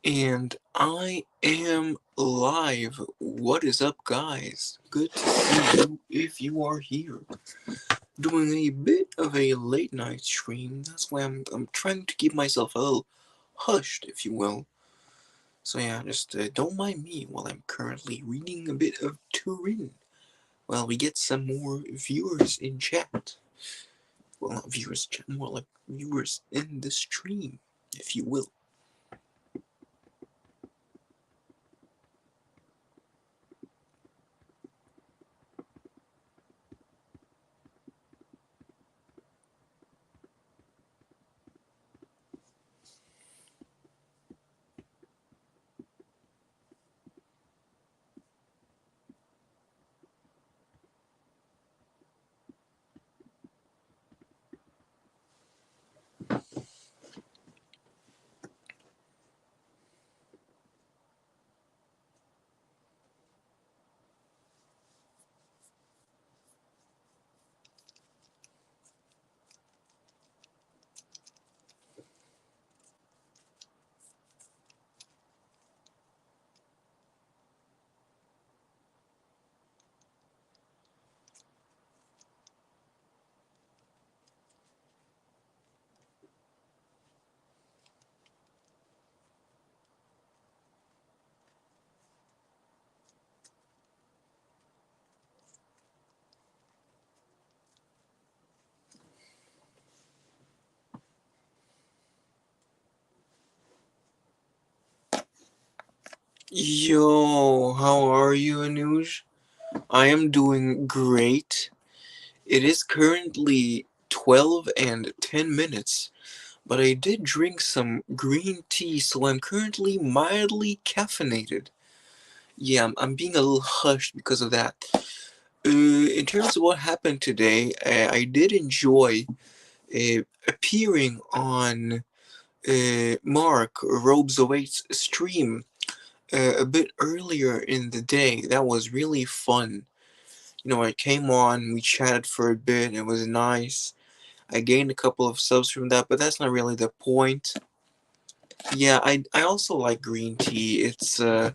And I am live. What is up, guys? Good to see you if you are here. Doing a bit of a late night stream. That's why I'm trying to keep myself a little hushed, if you will. So yeah, just don't mind me while I'm currently reading a bit of Turin. While we get some more viewers in chat. Well, not viewers, more like viewers in the stream, if you will. Yo, how are you, Anuj? I am doing great. It is currently 12 and 10 minutes, but I did drink some green tea, so I'm currently mildly caffeinated. Yeah, I'm being a little hushed because of that. In terms of what happened today, I did enjoy appearing on Mark Robes08's stream a bit earlier in the day. That was really fun. I came on, we chatted for a bit, it was nice. I gained a couple of subs from that, but that's not really the point. Yeah, I also like green tea. It's I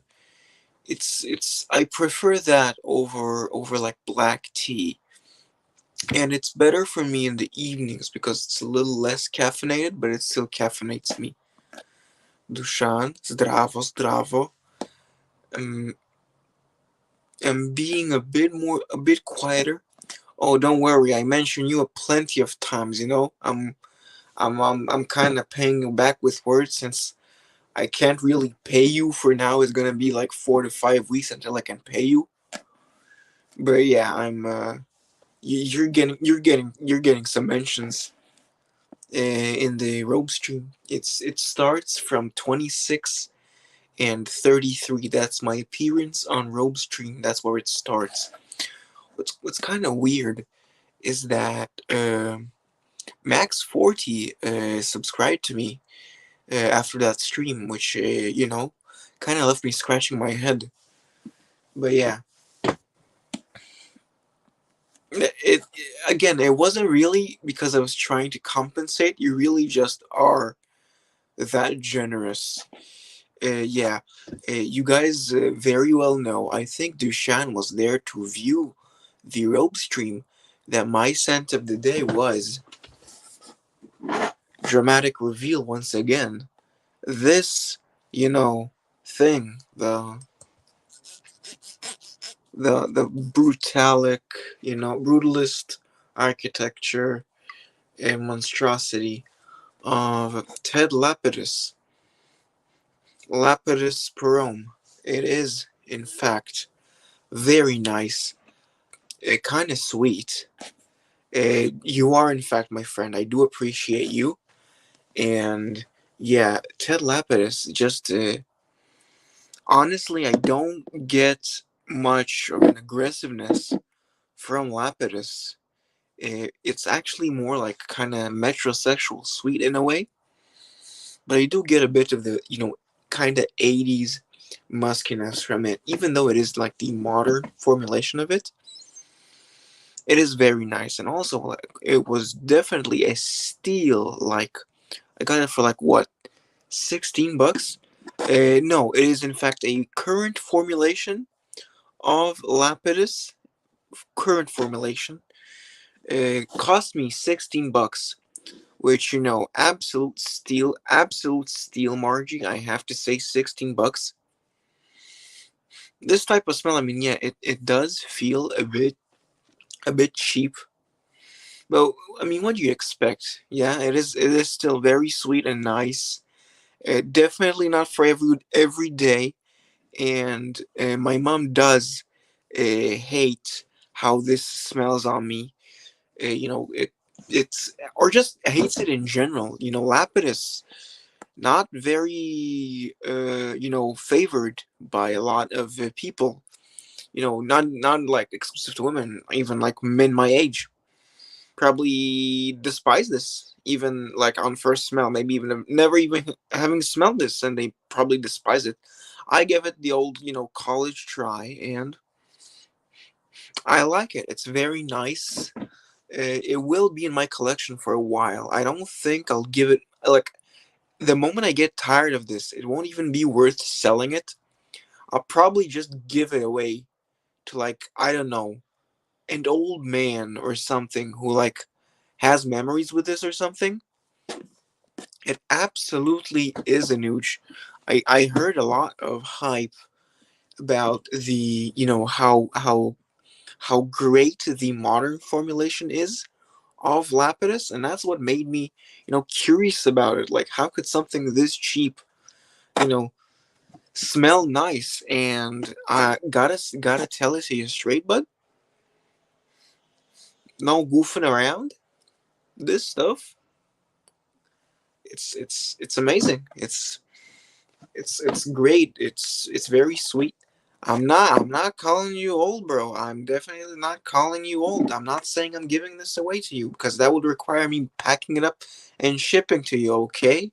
prefer that over like black tea. And it's better for me in the evenings because it's a little less caffeinated, but it still caffeinates me. Dushan, zdravo, zdravo. Um, I'm being a bit quieter. Oh, don't worry. I mentioned you plenty of times. I'm kind of paying you back with words since I can't really pay you for now. It's gonna be like 4 to 5 weeks until I can pay you. But yeah, you're getting some mentions in the robe stream. It starts from 26 and 33. That's my appearance on robe stream. That's where it starts. What's kind of weird is that Max40 subscribed to me after that stream, which kind of left me scratching my head. But yeah, it again, it wasn't really because I was trying to compensate. You really just are that generous. Yeah, you guys very well know. I think Dushan was there to view the rope stream. That my scent of the day was dramatic reveal once again. This, you know, thing, the brutalist architecture and monstrosity of Ted Lapidus Perome. It is, in fact, very nice, kind of sweet. You are, in fact, my friend. I do appreciate you. And yeah, Ted Lapidus, just honestly, I don't get much of an aggressiveness from Lapidus. It's actually more like kind of metrosexual sweet in a way, but I do get a bit of the kind of 80s muskiness from it, even though it is like the modern formulation of it. It is very nice, and also like it was definitely a steal. Like I got it for like what, $16. No, it is in fact a current formulation of Lapidus. Current formulation. Cost me $16, which absolute steal, Margie. I have to say, $16. This type of smell, I mean, yeah, it does feel a bit cheap, but I mean, what do you expect? Yeah, it is still very sweet and nice. Definitely not for every day, and my mom does hate how this smells on me. It's or just hates it in general. Lapidus not very favored by a lot of people. Not like exclusive to women, even like men my age probably despise this, even like on first smell, maybe even never even having smelled this, and they probably despise it. I give it the old college try, and I like it. It's very nice. It will be in my collection for a while. I don't think I'll give it, like, the moment I get tired of this, it won't even be worth selling it. I'll probably just give it away to, like, I don't know, an old man or something who like has memories with this or something. It absolutely is a nooch. I heard a lot of hype about the how great the modern formulation is of Lapidus, and that's what made me curious about it. Like, how could something this cheap you know smell nice? And I gotta tell it to you straight, bud. No goofing around. This stuff, it's amazing. It's great. It's very sweet. I'm not calling you old, bro. I'm definitely not calling you old. I'm not saying I'm giving this away to you because that would require me packing it up and shipping to you, okay?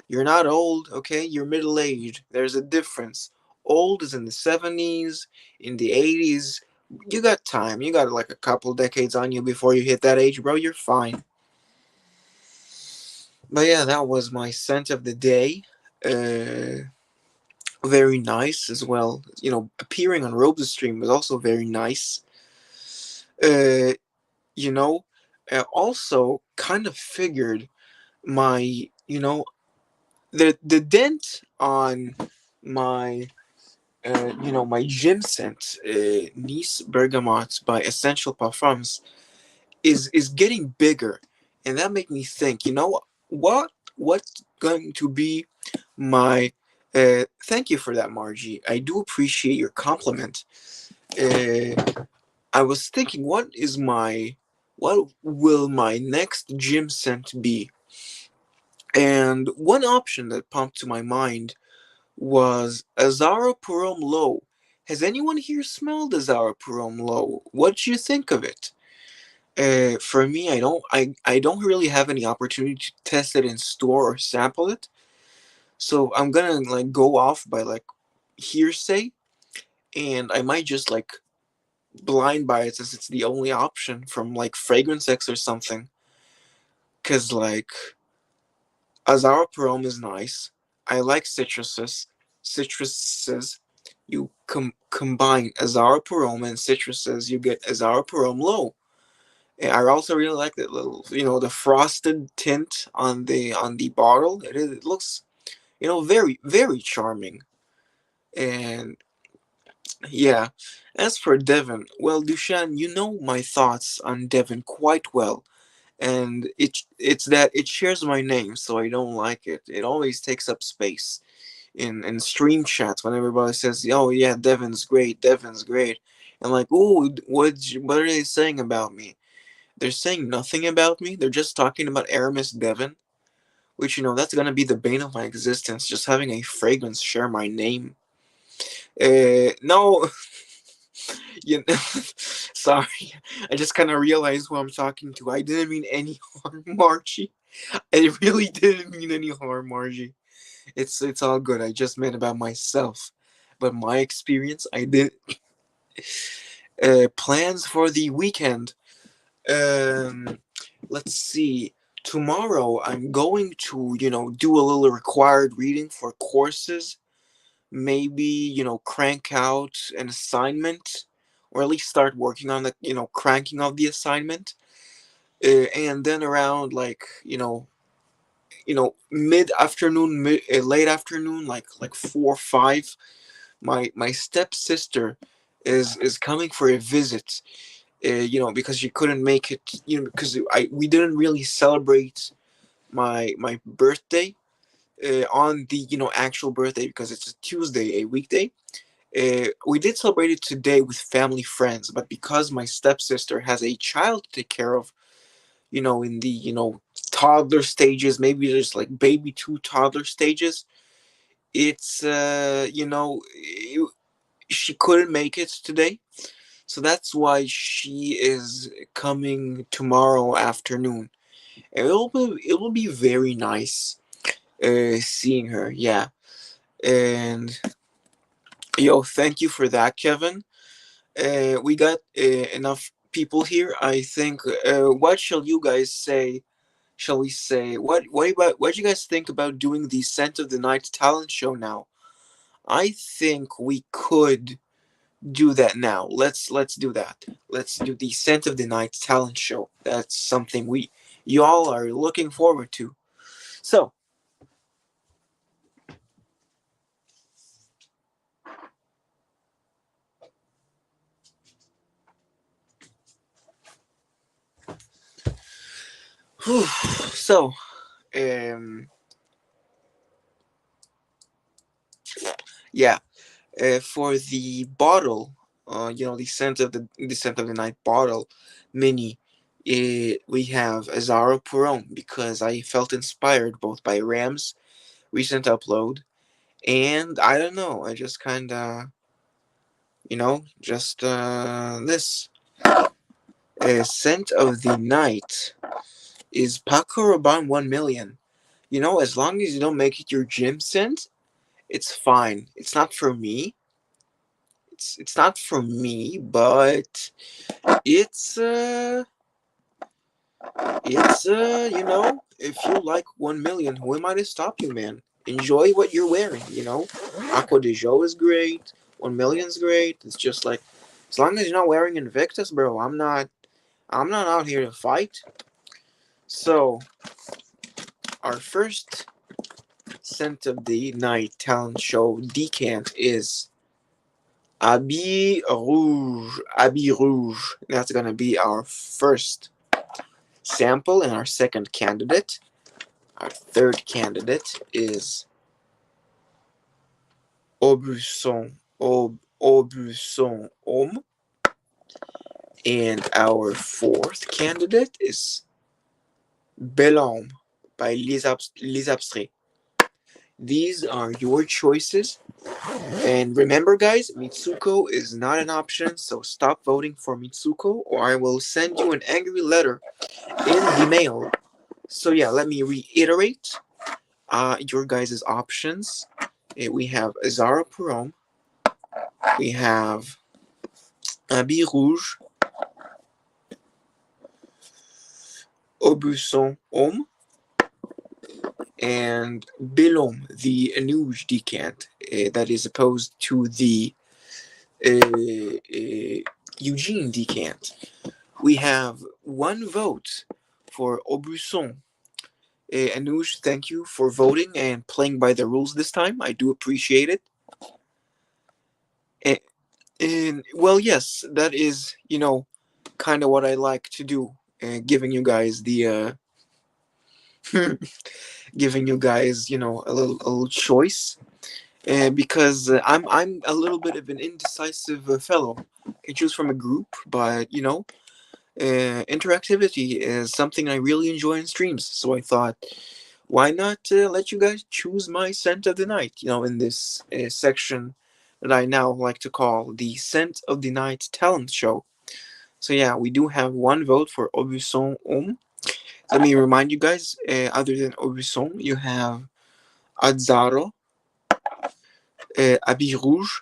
You're not old, okay? You're middle-aged. There's a difference. Old is in the 70s, in the 80s. You got time. You got like a couple decades on you before you hit that age, bro. You're fine. But yeah, that was my scent of the day. Uh Very nice as well. Appearing on Robustream was also very nice. Uh, you know, Also kind of figured my, the dent on my, my gym scent, Nice Bergamot by Essential Parfums, is getting bigger, and that made me think. What's going to be my thank you for that, Margie. I do appreciate your compliment. Uh, I was thinking, what will my next gym scent be? And one option that popped to my mind was Azara Purom Low. Has anyone here smelled Azara Purom Low? What do you think of it? For me, I don't really have any opportunity to test it in store or sample it, so I'm gonna like go off by like hearsay, and I might just like blind buy it since it's the only option from like Fragrance X or something. Cause like Azara Prom is nice. I like citruses. You combine Azara Prom and citruses, you get Azara Prom Low. And I also really like that little, the frosted tint on the bottle. It looks, very very charming. And yeah, as for Devon, well, Dushan, you know my thoughts on Devon quite well, and it's that it shares my name, so I don't like it. It always takes up space in stream chats when everybody says, "Oh yeah, Devon's great, Devon's great." I'm like, "Ooh, what are they saying about me?" They're saying nothing about me. They're just talking about Aramis Devon, which that's gonna be the bane of my existence, just having a fragrance share my name. No, sorry. I just kind of realized who I'm talking to. I didn't mean any harm, Margie. I really didn't mean any harm, Margie. It's all good. I just meant about myself. But my experience, I did. Plans for the weekend. Um, let's see. Tomorrow, I'm going to, do a little required reading for courses maybe, crank out an assignment, or at least start working on the, cranking of the assignment. And then around, like, mid afternoon, late afternoon, like 4 or 5, my stepsister is coming for a visit. Because she couldn't make it. Because I we didn't really celebrate my birthday on the actual birthday, because it's a Tuesday, a weekday. We did celebrate it today with family friends, but because my stepsister has a child to take care of, in the toddler stages, maybe just like baby to toddler stages, it's she couldn't make it today, so that's why she is coming tomorrow afternoon. And it will be very nice seeing her. Yeah. And yo, thank you for that, Kevin. We got enough people here, I think. What shall you guys say? Shall we say what do you guys think about doing the Scent of the Night talent show now? I think we could do that now. Let's do that. Let's do the Scent of the Night talent show. That's something we y'all are looking forward to. So, so um yeah, for the bottle, the Scent of the Night bottle mini, we have Azaro Perone, because I felt inspired both by Ram's recent upload, and I don't know, I just kind of, just this Scent of the Night is Paco Rabanne 1 million. As long as you don't make it your gym scent, it's fine. It's not for me. It's not for me, but it's if you like 1 million, who am I to stop you, man? Enjoy what you're wearing. Aqua de Joe is great. 1 million's great. It's just like, as long as you're not wearing Invictus, bro. I'm not out here to fight. So, our first Scent of the Night talent show decant is Habit Rouge. Habit Rouge. That's gonna be our first sample, and our second candidate. Our third candidate is Aubusson Homme. And our fourth candidate is Bellhomme by Les Abstraits. These are your choices. And remember, guys, Mitsuko is not an option, so stop voting for Mitsuko, or I will send you an angry letter in the mail. So, yeah, let me reiterate your guys' options. We have Zara Perome, we have Habit Rouge, Aubusson Homme, and Bellhomme, the Anouge decant, that is opposed to the Eugene decant. We have one vote for Aubusson. Anouge, thank you for voting and playing by the rules this time. I do appreciate it. And well, yes, that is, kind of what I like to do, giving you guys giving you guys, a little choice, because I'm a little bit of an indecisive fellow. I can choose from a group, but interactivity is something I really enjoy in streams. So I thought, why not let you guys choose my Scent of the Night? In this section that I now like to call the Scent of the Night talent show. So yeah, we do have one vote for Aubusson Homme. Let me remind you guys, other than Aubusson, you have Azzaro, Habit Rouge,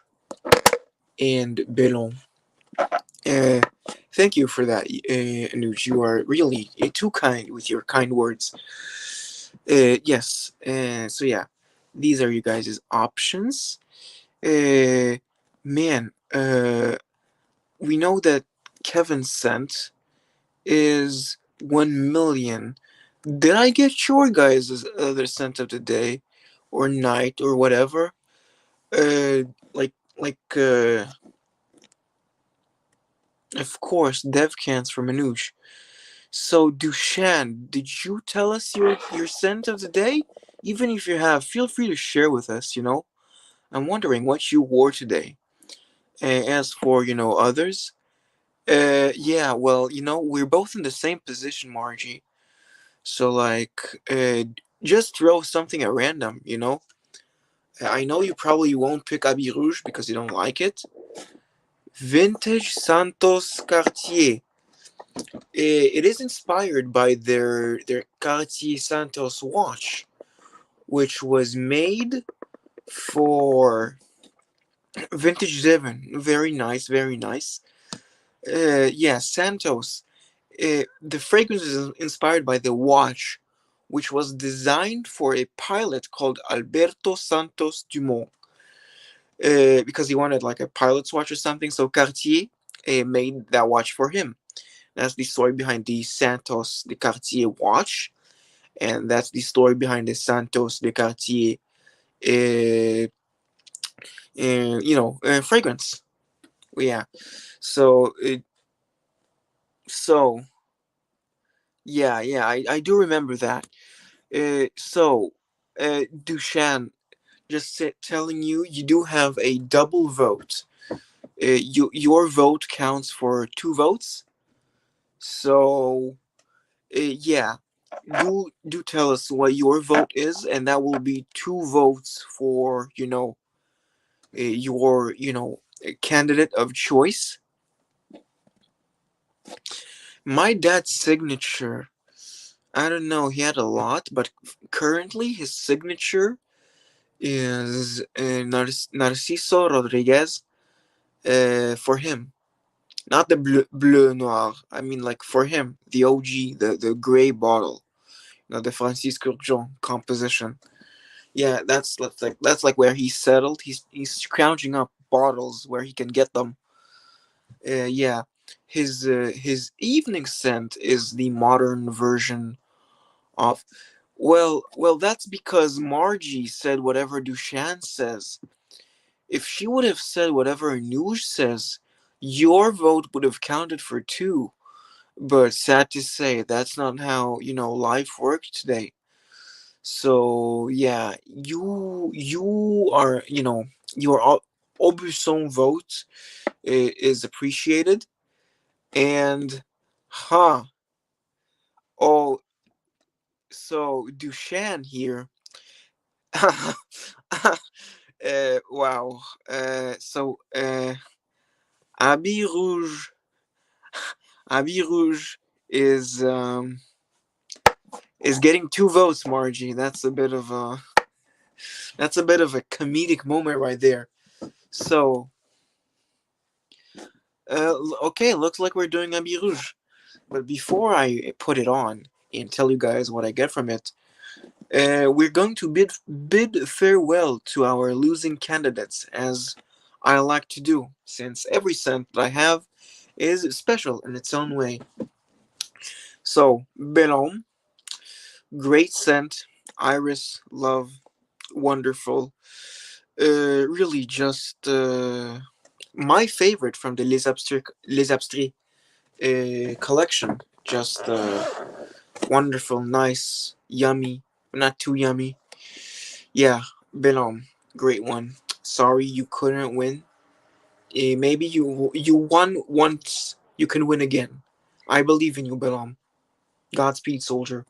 and Bellon. Uh, Thank you for that, Anuj. You are really too kind with your kind words. Yes. So yeah. These are you guys' options. Uh, man, we know that Kevin's scent is 1 million. Did I get your guys' other scent of the day or night or whatever? Like, of course, DevCans for Manouche. So, Dushan, did you tell us your scent of the day? Even if you have, feel free to share with us, you know? I'm wondering what you wore today. As for, others, yeah, well, we're both in the same position, Margie. So, like, just throw something at random, you know? I know you probably won't pick Habit Rouge because you don't like it. Vintage Santos Cartier. It is inspired by their Cartier Santos watch, which was made for Vintage Devon. Very nice, very nice. Yeah, Santos. The fragrance is inspired by the watch, which was designed for a pilot called Alberto Santos Dumont, because he wanted like a pilot's watch or something. So Cartier made that watch for him. That's the story behind the Santos de Cartier watch, and that's the story behind the Santos de Cartier, uh, fragrance. Yeah. So, so yeah, I do remember that. Dushan, just telling you, you do have a double vote. Your vote counts for 2 votes. So, yeah, do tell us what your vote is, and that will be 2 votes for your candidate of choice. My dad's signature. I don't know. He had a lot, but currently his signature is Narciso Rodriguez. For him, not the bleu noir. I mean, like for him, the OG, the gray bottle. The Francisque Urgent composition. Yeah, that's like where he's settled. He's scrounging up bottles where he can get them. Yeah, his evening scent is the modern version of. Well, that's because Margie said whatever Dushan says. If she would have said whatever Anoush says, your vote would have counted for 2. But sad to say, that's not how life works today. So yeah, you are your Aubusson vote is appreciated, and huh. Oh, so Dushan here. Wow. Habit Rouge. Habit Rouge is um is getting 2 votes, Margie. That's a bit of a comedic moment right there. So, okay, looks like we're doing Habit Rouge. But before I put it on and tell you guys what I get from it, we're going to bid farewell to our losing candidates, as I like to do, since every scent that I have is special in its own way. So, Belhomme, great scent, iris, love, wonderful. Really, just my favorite from the Les Abstraits collection. Just wonderful, nice, yummy, not too yummy. Yeah, Belhomme, great one. Sorry you couldn't win. Maybe you won once. You can win again. I believe in you, Belhomme. Godspeed, soldier.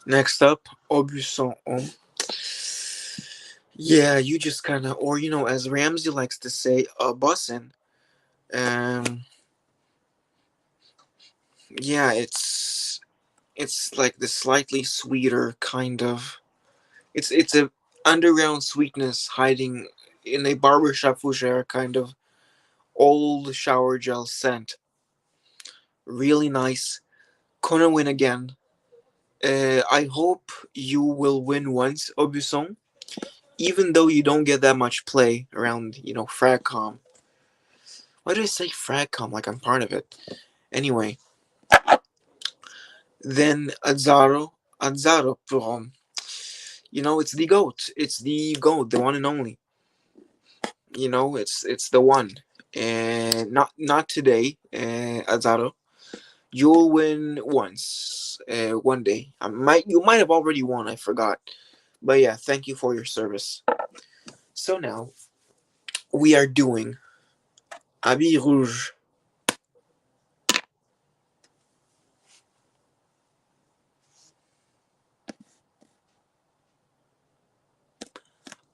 Next up, Aubusson. Yeah, you just kind of, or as Ramsey likes to say, a bussin'. Um, yeah, it's like the slightly sweeter kind of. It's a underground sweetness hiding in a barbershop fougere kind of old shower gel scent. Really nice. Couldn't win again. I hope you will win once, Aubusson, even though you don't get that much play around, Fragcom. Why do I say Fragcom like I'm part of it? Anyway, then Azzaro, it's the GOAT. It's the GOAT, the one and only. It's the one. And not today, Azzaro. You'll win once, one day. You might have already won. I forgot, but yeah, thank you for your service. So now we are doing Habit Rouge.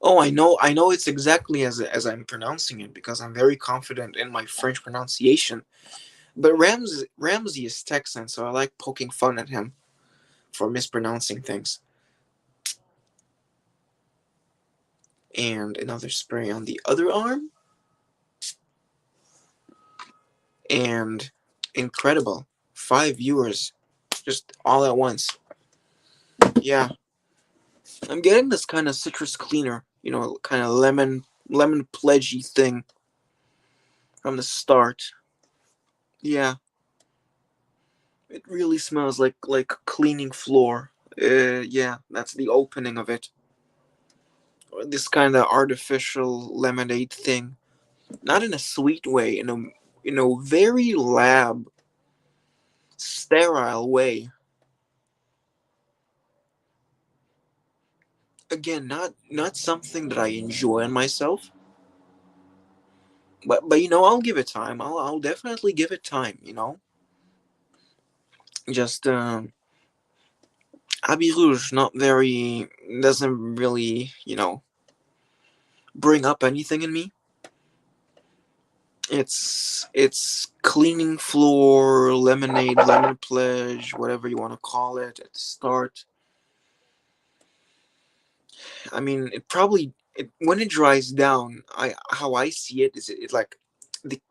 Oh, I know it's exactly as I'm pronouncing it because I'm very confident in my French pronunciation. But Ramsey is Texan, so I like poking fun at him for mispronouncing things. And another spray on the other arm. And incredible. 5 viewers just all at once. Yeah. I'm getting this kind of citrus cleaner, kind of lemon pledgy thing from the start. Yeah. It really smells like cleaning floor. Yeah, that's the opening of it. This kind of artificial lemonade thing, not in a sweet way, in a very lab, sterile way. Again, not something that I enjoy in myself, but I'll give it time. I'll definitely give it time. Just Habit Rouge, not very, doesn't really bring up anything in me. It's cleaning floor, lemonade, lemon pledge, whatever you want to call it at the start. I mean, when it dries down, I how I see it is it like the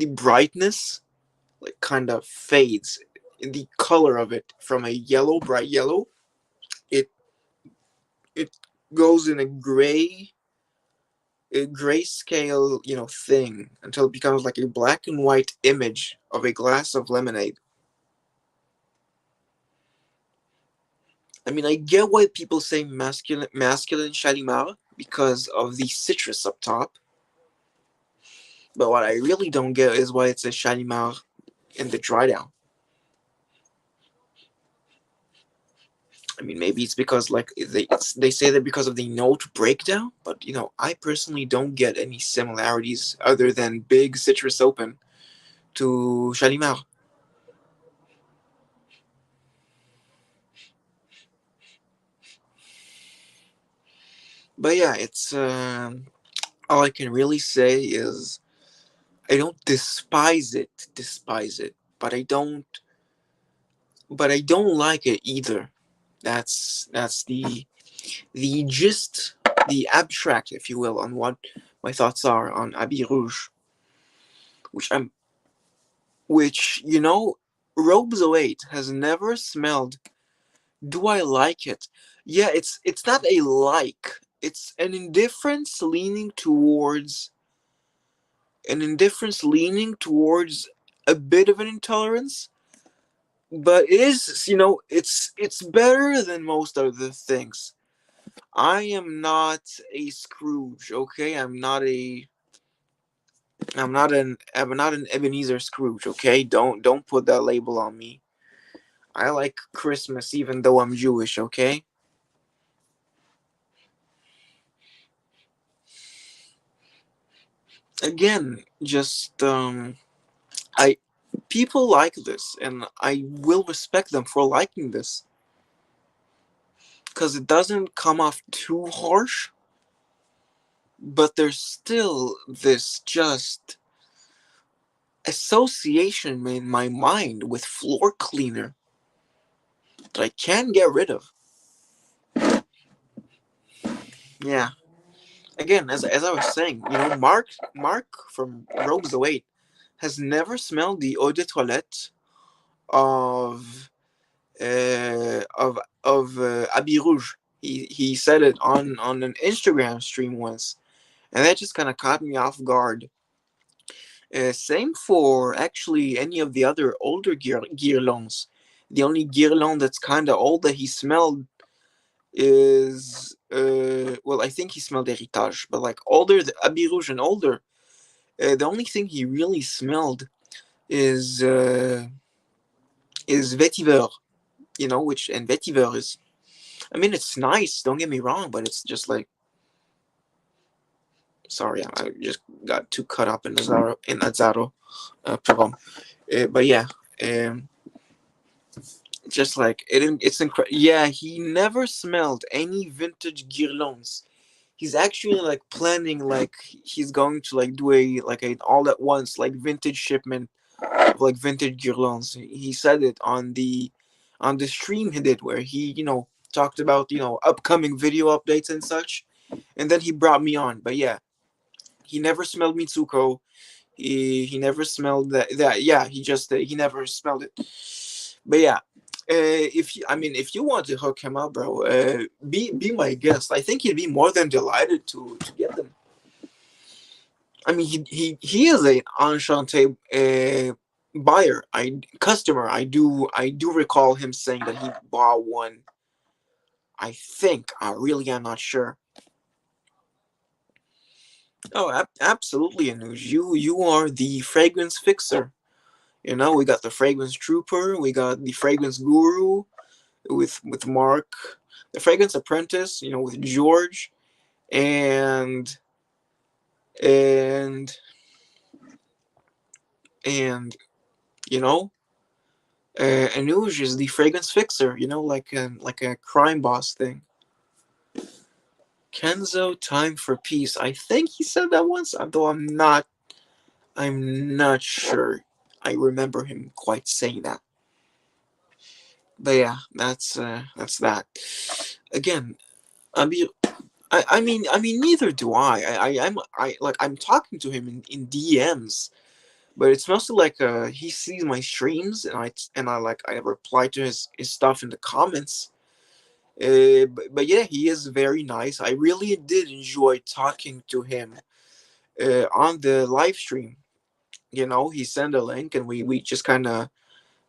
brightness like kind of fades. The color of it from a yellow, bright yellow, it it goes in a grayscale, thing until it becomes like a black and white image of a glass of lemonade. I mean, I get why people say masculine Shalimar because of the citrus up top, but what I really don't get is why it says Shalimar in the dry down. I mean, maybe it's because like they say that because of the note breakdown, but I personally don't get any similarities other than big citrus open to Shalimar. But yeah, it's all I can really say is I don't despise it, but I don't like it either. That's the gist, the abstract, if you will, on what my thoughts are on Habit Rouge, which I'm, which Robes 08 has never smelled. Do I like it? Yeah, it's not a like. It's an indifference leaning towards a bit of an intolerance, but it is, it's better than most other things. I am not a Scrooge, okay? I'm not an Ebenezer Scrooge, okay? Don't put that label on me. I like Christmas even though I'm Jewish, okay? Again, just I people like this and I will respect them for liking this cuz it doesn't come off too harsh, but there's still this just association in my mind with floor cleaner that I can't get rid of. Yeah. Again, as I was saying, Mark from Robes 08 has never smelled the eau de toilette of of Habit Rouge. He said it on an Instagram stream once, and that just kind of caught me off guard. Same for actually any of the other older Guerlains. The only Guerlain that's kind of old that he smelled is well, I think he smelled Heritage, but like older, the Habit Rouge and older, the only thing he really smelled is uh, is Vetiver. You know, which and Vetiver is. I mean, it's nice. Don't get me wrong, but it's just like sorry, I just got too caught up in Azaro problem. But yeah, um, just like it's incredible. Yeah, he never smelled any vintage Guerlains. He's actually like planning like he's going to like do a all at once like vintage shipment of like vintage Guerlains. He said it on the stream he did where he talked about upcoming video updates and such, and then he brought me on. But yeah, he never smelled Mitsuko. He never smelled that. Yeah, he never smelled it. But yeah, if you want to hook him up, bro, be my guest. I think he'd be more than delighted to get them. I mean, he is an enchanté buyer. Customer. I do recall him saying that he bought one. I think I really am not sure. Oh, absolutely, Anuj. You are the fragrance fixer. We got the fragrance trooper, we got the fragrance guru with Mark, the fragrance apprentice, with George, and and and you know, Anuj is the fragrance fixer. Like a crime boss thing. Kenzo, time for peace. I think he said that once, although I'm not. I'm not sure. I remember him quite saying that. But yeah, that's that. Again, I mean, I mean, neither do I. I'm talking to him in DMs, but it's mostly like he sees my streams and I reply to his stuff in the comments. But yeah, he is very nice. I really did enjoy talking to him on the live stream. He sent a link and we just kind of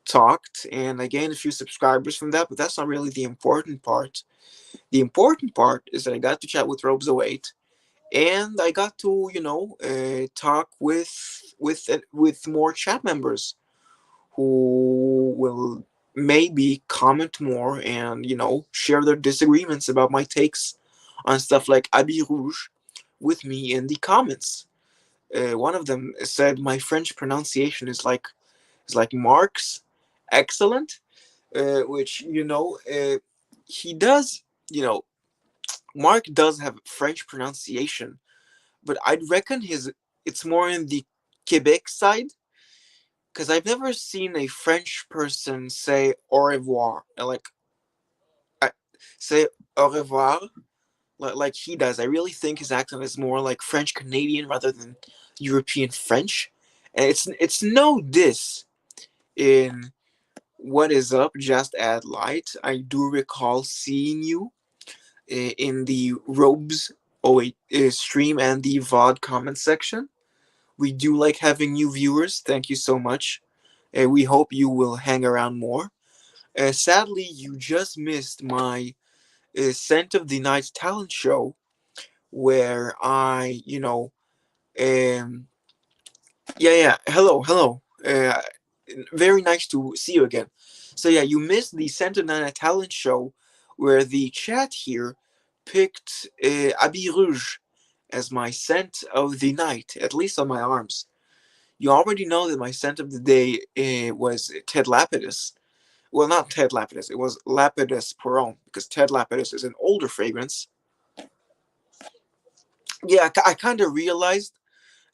talked, and I gained a few subscribers from that. But that's not really the important part. The important part is that I got to chat with Robes08, and I got to talk with more chat members who will maybe comment more and share their disagreements about my takes on stuff like Habit Rouge with me in the comments. One of them said my French pronunciation is like Mark's excellent, which he does. Mark does have French pronunciation, but I'd reckon his it's more in the Quebec side because I've never seen a French person say au revoir, I, say au revoir like he does. I really think his accent is more like French Canadian rather than European French, and it's no diss in what is up. Just add light. I do recall seeing you in the Robes 08 stream and the VOD comment section. We do like having new viewers. Thank you so much. We hope you will hang around more. Sadly, you just missed my Scent of the Night talent show where um, yeah. Hello, hello. Very nice to see you again. So yeah, you missed the Scent of the Night talent show where the chat here picked Habit Rouge as my scent of the night, at least on my arms. You already know that my scent of the day was Ted Lapidus. Well, not Ted Lapidus. It was Lapidus Perron because Ted Lapidus is an older fragrance. Yeah, I kind of realized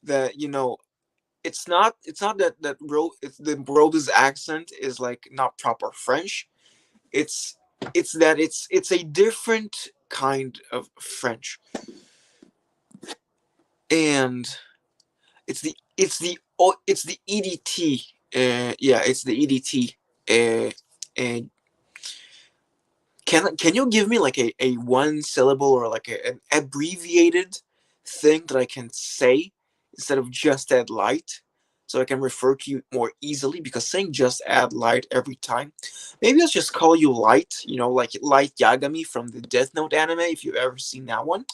that it's not it's the Robe's accent is like not proper French. It's it's that it's a different kind of French, and it's the EDT. Yeah, it's the EDT. Uh, can you give me like a one syllable or like an abbreviated thing that I can say instead of just add light, so I can refer to you more easily? Because saying just add light every time, maybe I'll just call you Light. You know, like Light Yagami from the Death Note anime, if you've ever seen that one.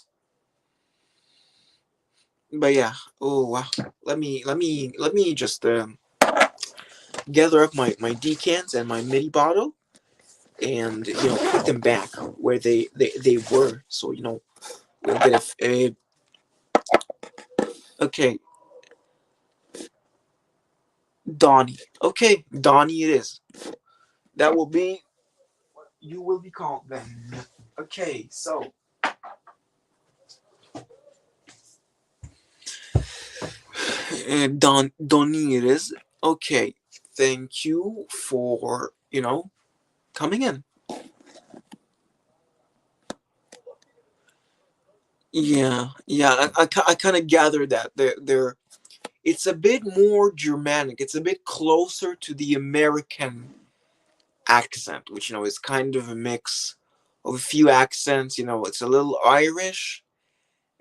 But yeah, oh wow. Let me just gather up my decants and my mini bottle, and put them back where they were, so we'll get a okay, Donnie. Okay, Donnie it is. That will be you will be called then. Okay, so Donnie it is. Okay, thank you for coming in. Yeah, yeah. I kind of gathered that they're it's a bit more Germanic. It's a bit closer to the American accent, which is kind of a mix of a few accents. It's a little Irish,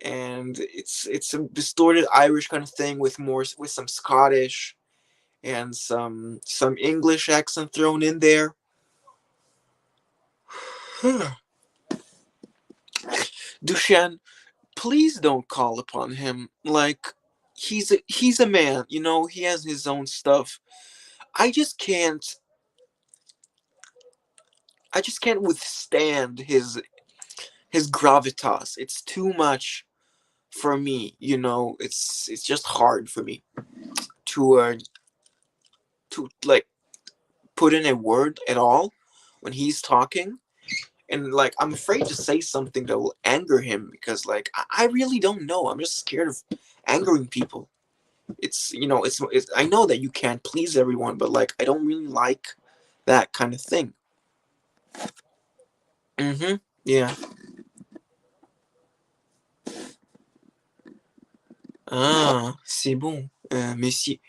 and it's a distorted Irish kind of thing with some Scottish and some English accent thrown in there. Dushan, please don't call upon him like he's a man. He has his own stuff. I just can't I just can't withstand his gravitas. It's too much for me. It's just hard for me to like put in a word at all when he's talking, and like I'm afraid to say something that will anger him, because like I really don't know. I'm just scared of angering people. It's I know that you can't please everyone, but like I don't really like that kind of thing. Mm-hmm. Yeah. Ah, c'est bon. Merci.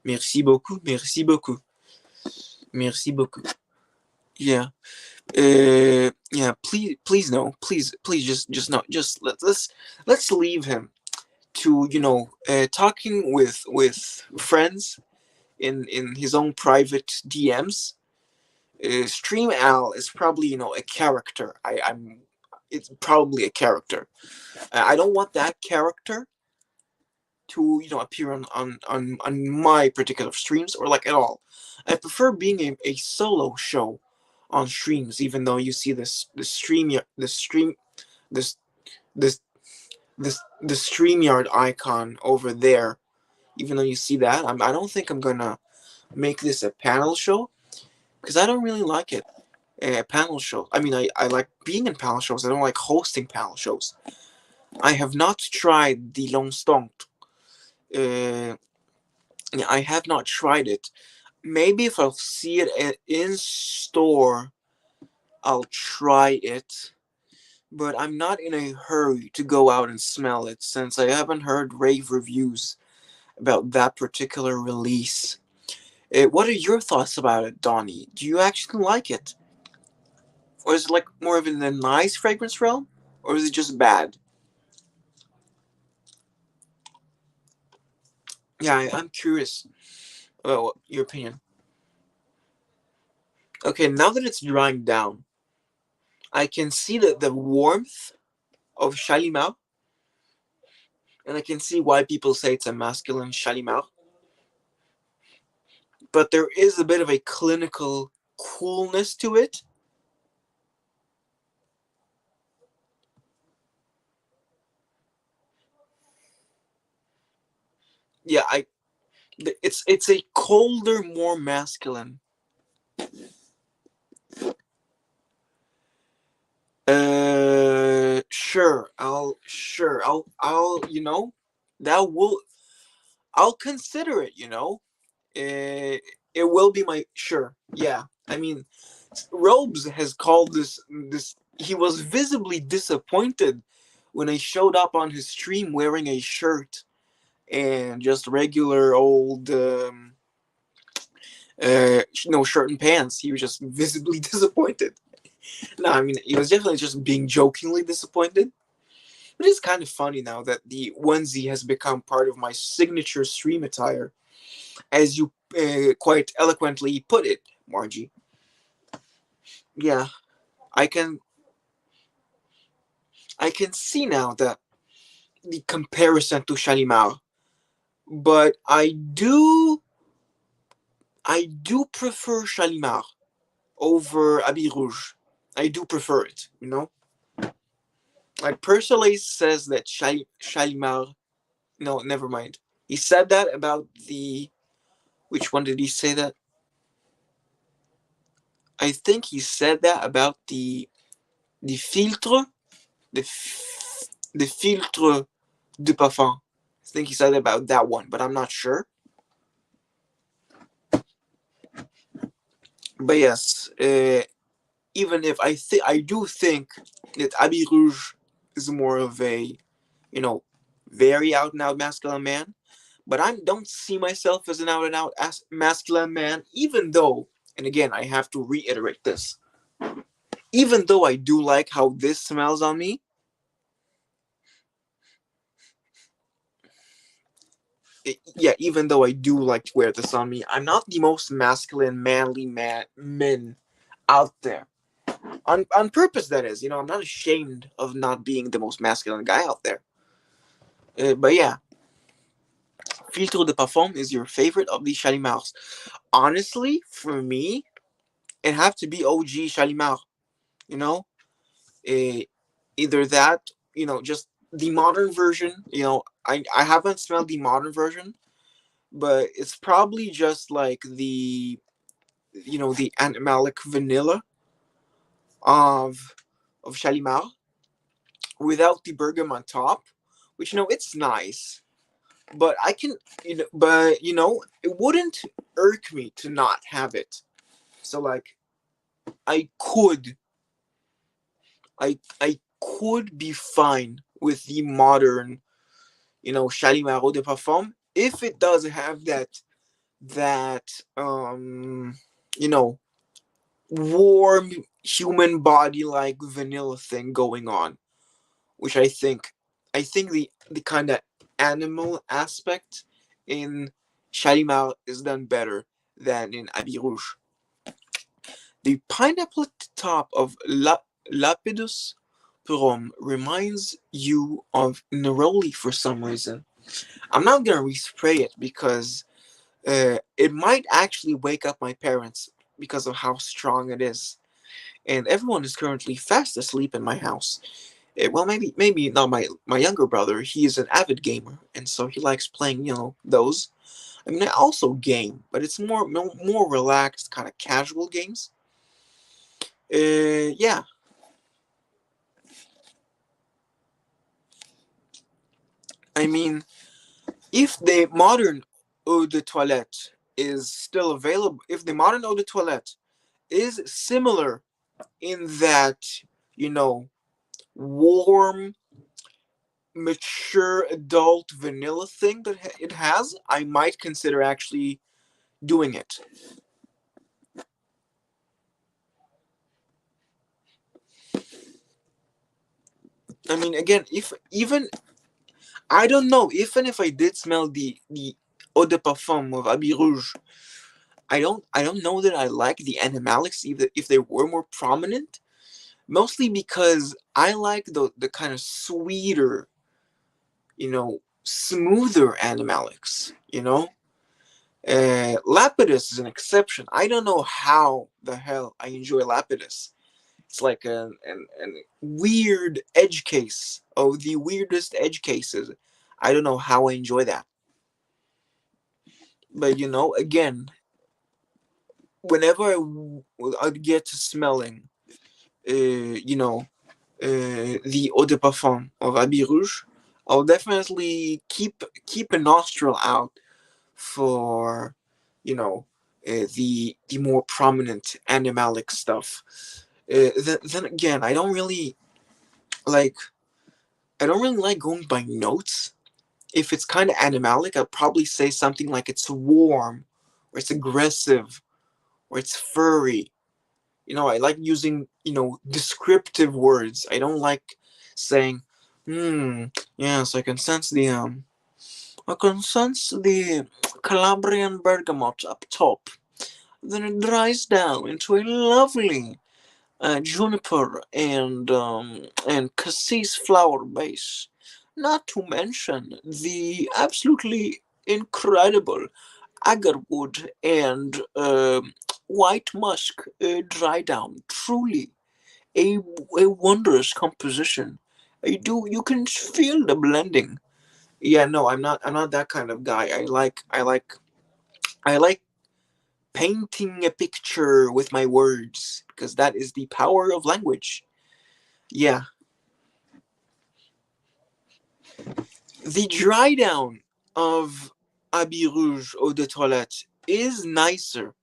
Merci beaucoup. Merci beaucoup. Merci beaucoup. Yeah. Yeah. Please no. Please just no. Just let's leave him to talking with friends in his own private DMs. Stream Al is probably a character. I'm It's probably a character. I don't want that character to appear on my particular streams, or like at all. I prefer being a solo show on streams, even though you see this this the StreamYard icon over there. Even though you see that, I don't think I'm gonna make this a panel show, because I don't really like it. A panel show. I mean, I like being in panel shows. I don't like hosting panel shows. I have not tried the Longstong. Uh, yeah, I have not tried it. Maybe if I'll see it in store, I'll try it. But I'm not in a hurry to go out and smell it, since I haven't heard rave reviews about that particular release. What are your thoughts about it, Donnie? Do you actually like it? Or is it like more of in the nice fragrance realm? Or is it just bad? Yeah, I'm curious about your opinion. Okay, now that it's drying down, I can see the warmth of Shalimar, and I can see why people say it's a masculine Shalimar. But there is a bit of a clinical coolness to it. Yeah, it's a colder, more masculine. I'll that will I'll consider it. Uh, it will be my sure. Yeah, I mean, Robes has called this. He was visibly disappointed when I showed up on his stream wearing a shirt and just regular old no shirt and pants. He was just visibly disappointed. No, I mean, he was definitely just being jokingly disappointed. But it's kind of funny now that the onesie has become part of my signature stream attire, as you quite eloquently put it, Margie. Yeah, I can I can see now the comparison to Shalimar, but I do prefer Shalimar over Habit Rouge. I do prefer it, you know? Like Persolet says that Shalimar. No, never mind. He said that about the. Which one did he say that? I think he said that about the filtre, the filtre de parfum. I think he said about that one, but I'm not sure. But yes, even if I do think that Habit Rouge is more of a, you know, very out and out masculine man. But I don't see myself as an out and out masculine man, even though, and again, I have to reiterate this, even though I do like how this smells on me, yeah, even though I do like to wear this on me, I'm not the most masculine, manly men out there. On purpose, that is. I'm not ashamed of not being the most masculine guy out there. But yeah, Filtre de Parfum is your favorite of the Chalimars. Honestly, for me, it have to be OG Chalimar. You know, uh, either that, just the modern version. I haven't smelled the modern version, but it's probably just like the animalic vanilla of Shalimar without the bergamot on top, which it's nice, but I can it wouldn't irk me to not have it. So like I could I could be fine with the modern, Shalimar Eau de Parfum if it does have that you know warm human body like vanilla thing going on, which I think the kind of animal aspect in Shalimar is done better than in Habit Rouge. The pineapple at the top of Lapidus Purom reminds you of neroli for some reason. I'm not gonna respray it because it might actually wake up my parents because of how strong it is. And everyone is currently fast asleep in my house. Well, maybe not my younger brother. He is an avid gamer, and so he likes playing those. I mean, I also game, but it's more relaxed, kind of casual games. Yeah. I mean, if the modern eau de toilette is still available, if the modern eau de toilette is similar in that, you know, warm, mature adult vanilla thing that it has, I might consider actually doing it. I mean, again, if even I don't know, even if I did smell the eau de parfum of Habit Rouge, I don't know that I like the animalics if they were more prominent. Mostly because I like the kind of sweeter, smoother animalics. Lapidus is an exception. I don't know how the hell I enjoy Lapidus. It's like an weird edge case. Oh, the weirdest edge cases. I don't know how I enjoy that. But again, whenever I'd get to smelling, the eau de parfum of Habit Rouge, I'll definitely keep a nostril out for, the more prominent animalic stuff. Then again, like I don't really like going by notes. If it's kind of animalic, I'll probably say something like it's warm, or it's aggressive, or it's furry. I like using, descriptive words. I don't like saying, yes, I can sense the Calabrian bergamot up top. Then it dries down into a lovely juniper and cassis flower base. Not to mention the absolutely incredible agarwood and white musk dry down. Truly a, a wondrous composition. You can feel the blending. Yeah, no, I'm not that kind of guy. I like painting a picture with my words because that is the power of language. Yeah, the dry down of Habit Rouge Eau de Toilette is nicer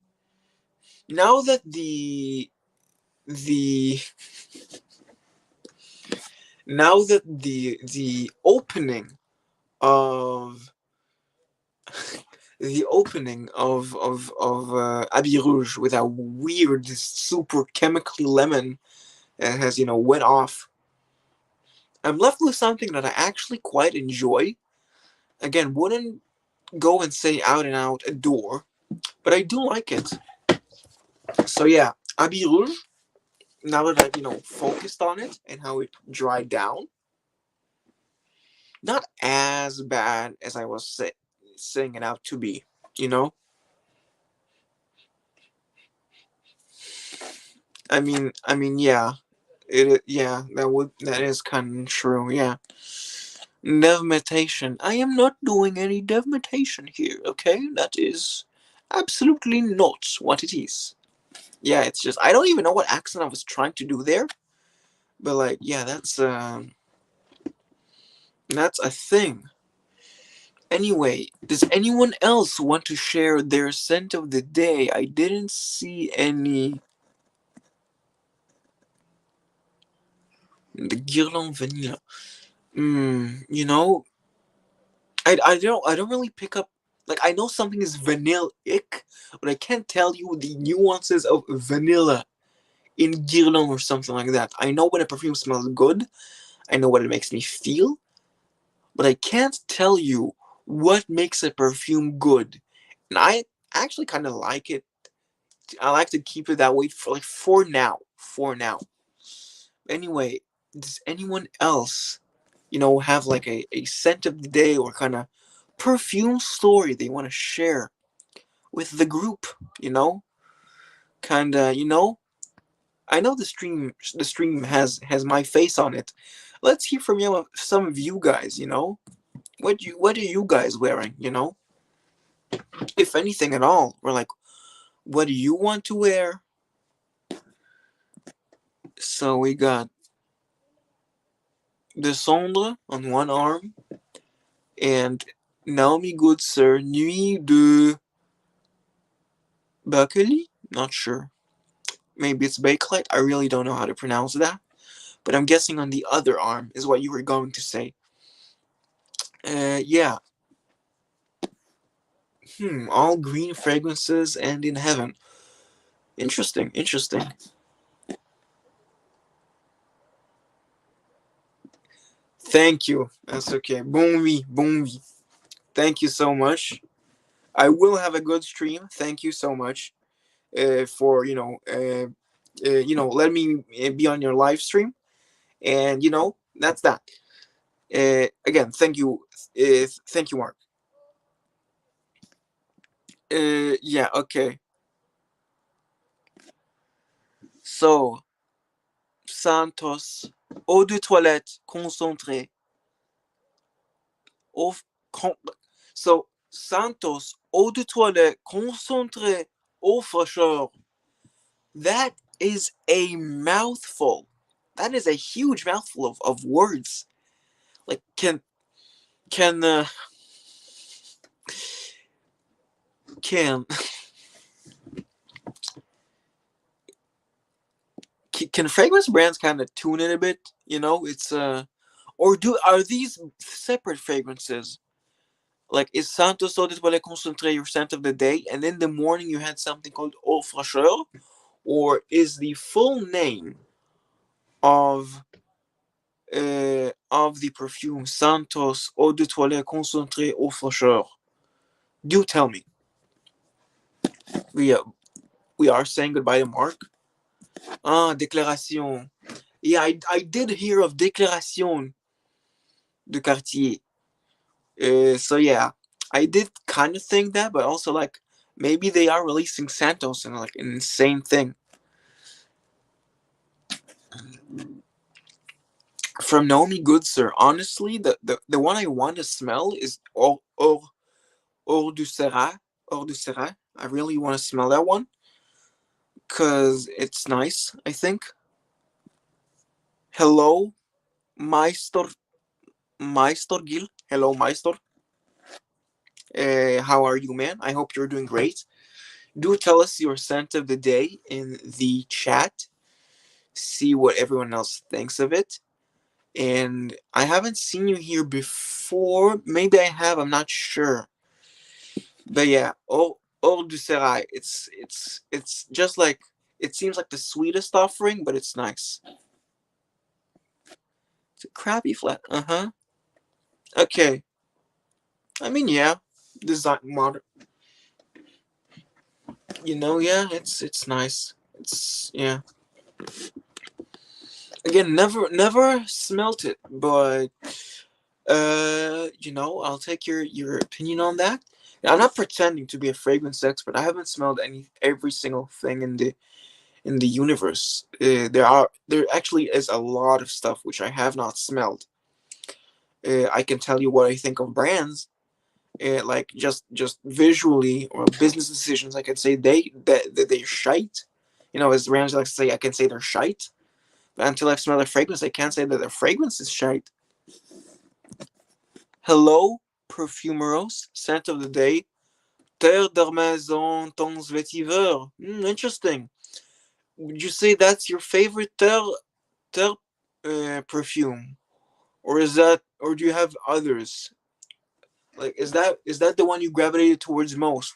now that the the opening of Habit Rouge with a weird super chemically lemon has went off. I'm left with something that I actually quite enjoy. Again, wouldn't go and say out and out adore, but I do like it. So yeah, Habit Rouge. Now that I've focused on it and how it dried down, not as bad as I was saying it out to be. You know, yeah, yeah, that is kind of true. Yeah, dev meditation. I am not doing any dev meditation here. Okay, that is absolutely not what it is. Yeah, it's just I don't even know what accent I was trying to do there, but like, yeah, that's a thing. Anyway, does anyone else want to share their scent of the day? I didn't see any. The Guerlain vanilla. You know, I don't really pick up. Like, I know something is vanilla-ic, but I can't tell you the nuances of vanilla in Guerlain or something like that. I know when a perfume smells good. I know what it makes me feel, but I can't tell you what makes a perfume good. And I actually kind of like it. I like to keep it that way for now. For now. Anyway, does anyone else, have like a scent of the day or kind of perfume story they want to share with the group? You know, kind of. I know the stream has my face on it. Let's hear from some of you guys. What are you guys wearing? If anything at all, or like, what do you want to wear? So we got Descendre on one arm and Naomi Goodsir Nuit de Bakeli? Not sure. Maybe it's Bakelite. I really don't know how to pronounce that. But I'm guessing on the other arm is what you were going to say. Yeah. All green fragrances and in heaven. Interesting, interesting. Thank you. That's okay. Bon nuit, bon nuit. Thank you so much. I will have a good stream. Thank you so much for let me be on your live stream, and that's that. Again, thank you, Mark. Yeah, okay. So Santos, eau de toilette concentrée. Au, con, so Santos, eau de toilette concentrée au fraîcheur. That is a mouthful. That is a huge mouthful of words. Like, can can can fragrance brands kind of tune it a bit? It's or are these separate fragrances? Like, is Santos Eau de Toilette Concentré your scent of the day, and in the morning you had something called Eau Fraîcheur, or is the full name of the perfume Santos Eau de Toilette Concentré Eau Fraîcheur? Do tell me. We are saying goodbye to Mark. Ah, Déclaration. Yeah, I did hear of Déclaration de Cartier. So yeah, I did kind of think that, but also like maybe they are releasing Santos and like an insane thing. From Naomi Goodsir, honestly, the one I want to smell is Or du Sera. Or du Sera. I really want to smell that one because it's nice, I think. Hello, Meister, Meister Gil. Hello, Meister. How are you, man? I hope you're doing great. Do tell us your scent of the day in the chat. See what everyone else thinks of it. And I haven't seen you here before. Maybe I have. I'm not sure. But yeah, Eau du Serail. It's just like it seems like the sweetest offering, but it's nice. It's a crappy flat. Uh huh. Okay. I mean, yeah, design modern. Yeah, it's nice. It's yeah. Again, never smelt it, but I'll take your opinion on that. I'm not pretending to be a fragrance expert. I haven't smelled every single thing in the universe. There actually is a lot of stuff which I have not smelled. I can tell you what I think of brands, like just visually or business decisions. I can say that they're shite. As Ramsey likes to say, I can say they're shite. But until I've smelled a fragrance, I can't say that their fragrance is shite. Hello, perfumeros. Scent of the day. Terre d'Armaison Tons Vetiver. Interesting. Would you say that's your favorite Terre perfume, or do you have others? Like, is that the one you gravitated towards most?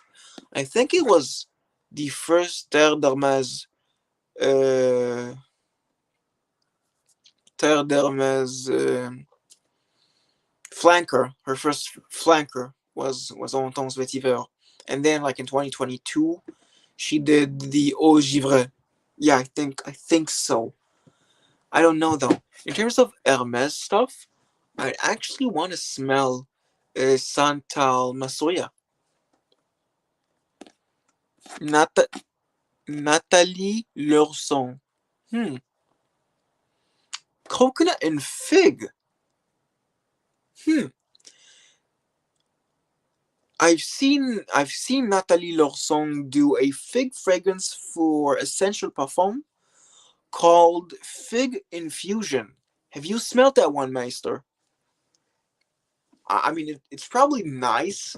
I think it was the first uh, Terre d'Hermes flanker. Her first flanker was on Tons Vetiver, and then like in 2022, she did the Eau Givre. Yeah, I think so. I don't know though. In terms of Hermes stuff, I actually want to smell Santal Masoya. Nat- Nathalie Leurson. Hmm. Coconut and fig. Hmm. I've seen Nathalie Leurson do a fig fragrance for Essential Parfum called Fig Infusion. Have you smelled that one, Meister? I mean, it's probably nice.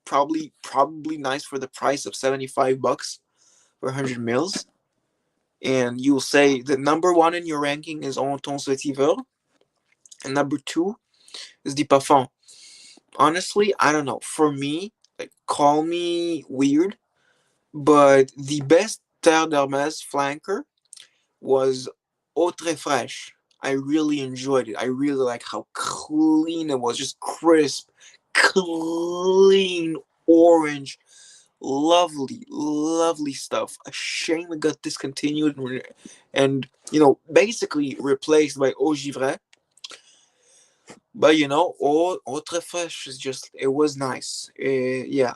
Probably nice for the price of $75 for 100 mils. And you'll say the number one in your ranking is En Tons Vetiver, and number two is the Parfum. Honestly, I don't know. For me, like, call me weird, but the best Terre d'Hermes flanker was Eau Très Fraîche. I really enjoyed it. I really like how clean it was, just crisp, clean orange, lovely, lovely stuff. A shame it got discontinued and basically replaced by Eau Givre. But Eau Très Fraîche is just, it was nice. Yeah.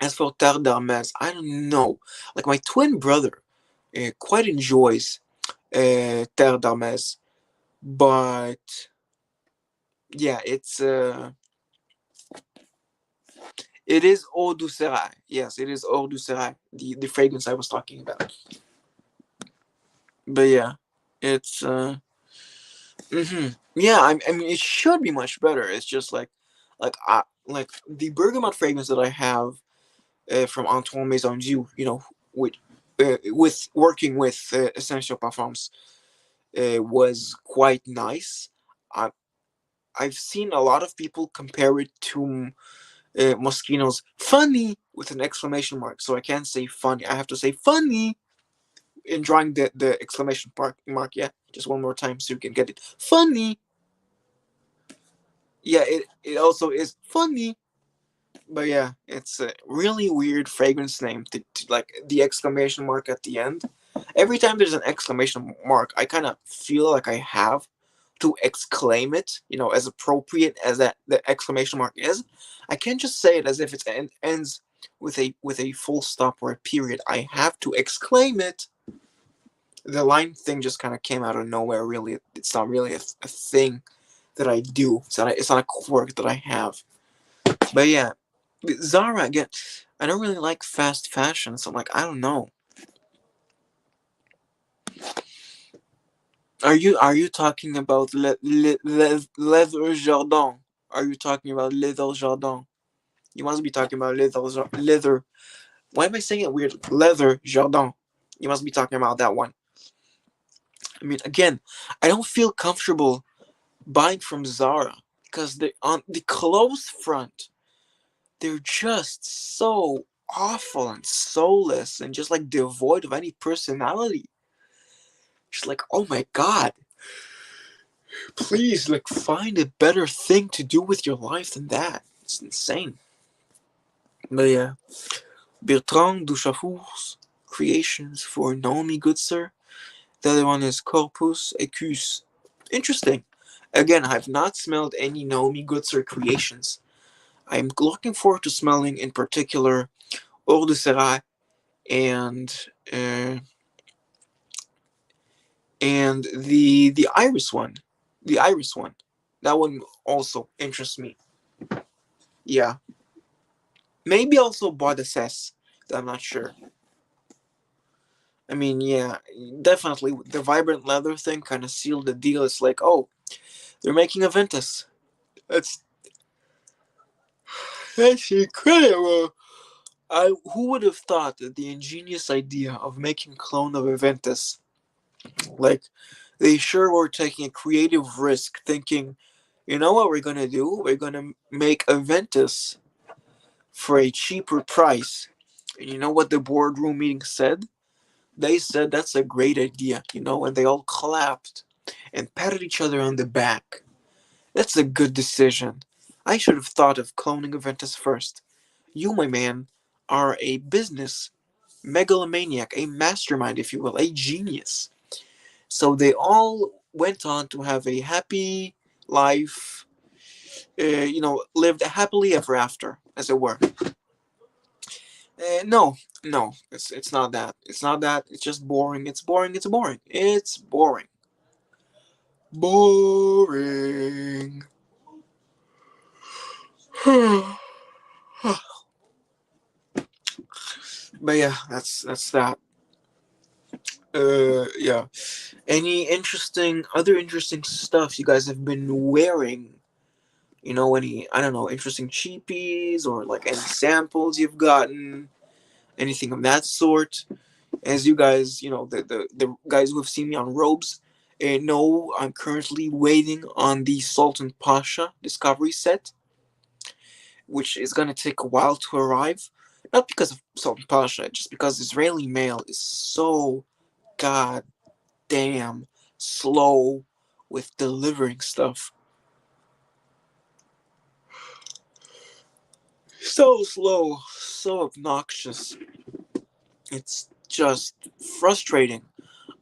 As for Terre d'Hermes, I don't know. Like, my twin brother quite enjoys Terre d'Hermes, but yeah, it is Eau du Serail. Yes, it is Eau du Serail, the fragrance I was talking about. But yeah, it's yeah. I mean, it should be much better. It's just like the bergamot fragrance that I have from Antoine Maison Dieu. With working with Essential Parfums, was quite nice. I I've seen a lot of people compare it to Moschino's funny with an exclamation mark. So I can't say funny. I have to say funny. in drawing the exclamation mark. Yeah, just one more time so you can get it. Funny. Yeah, it also is funny. But yeah, it's a really weird fragrance name to like the exclamation mark at the end. Every time there's an exclamation mark, I kind of feel like I have to exclaim it, as appropriate as that the exclamation mark is. I can't just say it as if it ends with a full stop or a period. I have to exclaim it. The line thing just kind of came out of nowhere. Really, it's not really a thing that I do. It's not a quirk that I have. But yeah, Zara again. I don't really like fast fashion, so like I don't know. Are you talking about leather Jardin? Are you talking about leather Jardin? You must be talking about leather. Why am I saying it weird? Leather Jardin. You must be talking about that one. I mean, again, I don't feel comfortable buying from Zara because on the clothes front, they're just so awful and soulless and just like devoid of any personality. Just like, oh my god, please, like, find a better thing to do with your life than that. It's insane. But yeah, Bertrand Duchaufour's creations for Naomi Goodsir. The other one is Corpus Ecus. Interesting. Again, I've not smelled any Naomi Goodsir creations. I'm looking forward to smelling, in particular, Eau de Serail and uh, and the Iris one. The Iris one. That one also interests me. Yeah. Maybe also Bois de Cesse. I'm not sure. I mean, yeah, definitely the vibrant leather thing kind of sealed the deal. It's like, oh, they're making a Ventus. That's that's incredible. Who would have thought that the ingenious idea of making a clone of Aventus, like, they sure were taking a creative risk, thinking, you know what we're gonna do? We're gonna make Aventus for a cheaper price. And you know what the boardroom meeting said? They said that's a great idea, and they all clapped and patted each other on the back. That's a good decision. I should have thought of cloning Aventus first. You, my man, are a business megalomaniac, a mastermind, if you will, a genius. So they all went on to have a happy life, lived happily ever after, as it were. No, no, it's not that. It's not that. It's just boring. It's boring. It's boring. It's boring. Boring. But yeah, that's that. Yeah. Any other interesting stuff you guys have been wearing? Any, I don't know, interesting cheapies or like any samples you've gotten, anything of that sort. As you guys, the guys who have seen me on Robes, know I'm currently waiting on the Sultan Pasha Discovery set, which is gonna take a while to arrive. Not because of Sultan Pasha, just because Israeli mail is so goddamn slow with delivering stuff. So slow, so obnoxious. It's just frustrating.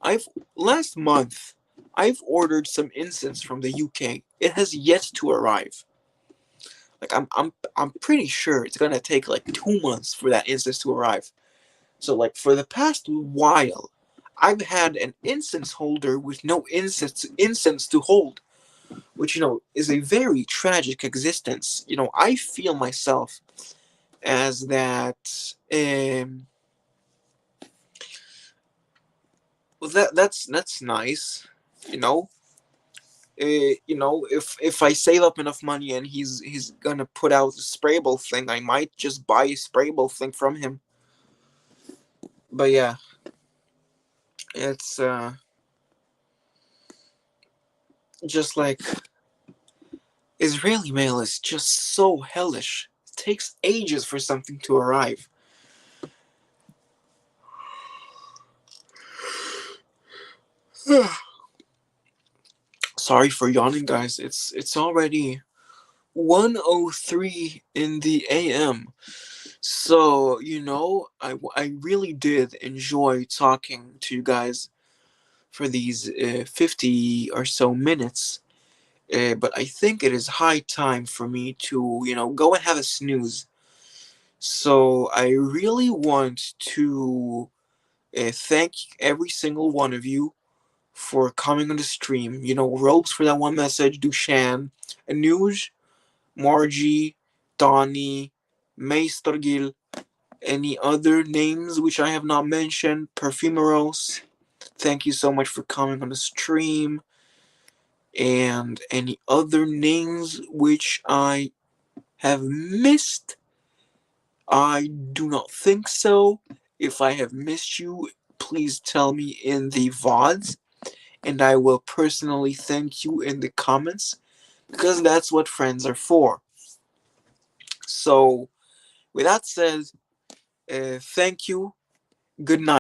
I've last month I've ordered some incense from the UK. It has yet to arrive. Like I'm pretty sure it's gonna take like 2 months for that incense to arrive. So like for the past while, I've had an incense holder with no incense to hold, which is a very tragic existence. I feel myself as that. Well, that's nice, you know. If I save up enough money and he's gonna put out the sprayable thing, I might just buy a sprayable thing from him. But yeah, it's just like Israeli mail is just so hellish. It takes ages for something to arrive. Sorry for yawning, guys. It's already 1:03 in the AM. So, I really did enjoy talking to you guys for these 50 or so minutes. But I think it is high time for me to, go and have a snooze. So I really want to thank every single one of you for coming on the stream. Ropes for that one message, Dushan, Anuj, Margie, Donnie, Maestorgil, any other names which I have not mentioned, Perfumeros, thank you so much for coming on the stream. And any other names which I have missed? I do not think so. If I have missed you, please tell me in the VODs, and I will personally thank you in the comments, because that's what friends are for. So, with that said, thank you. Good night.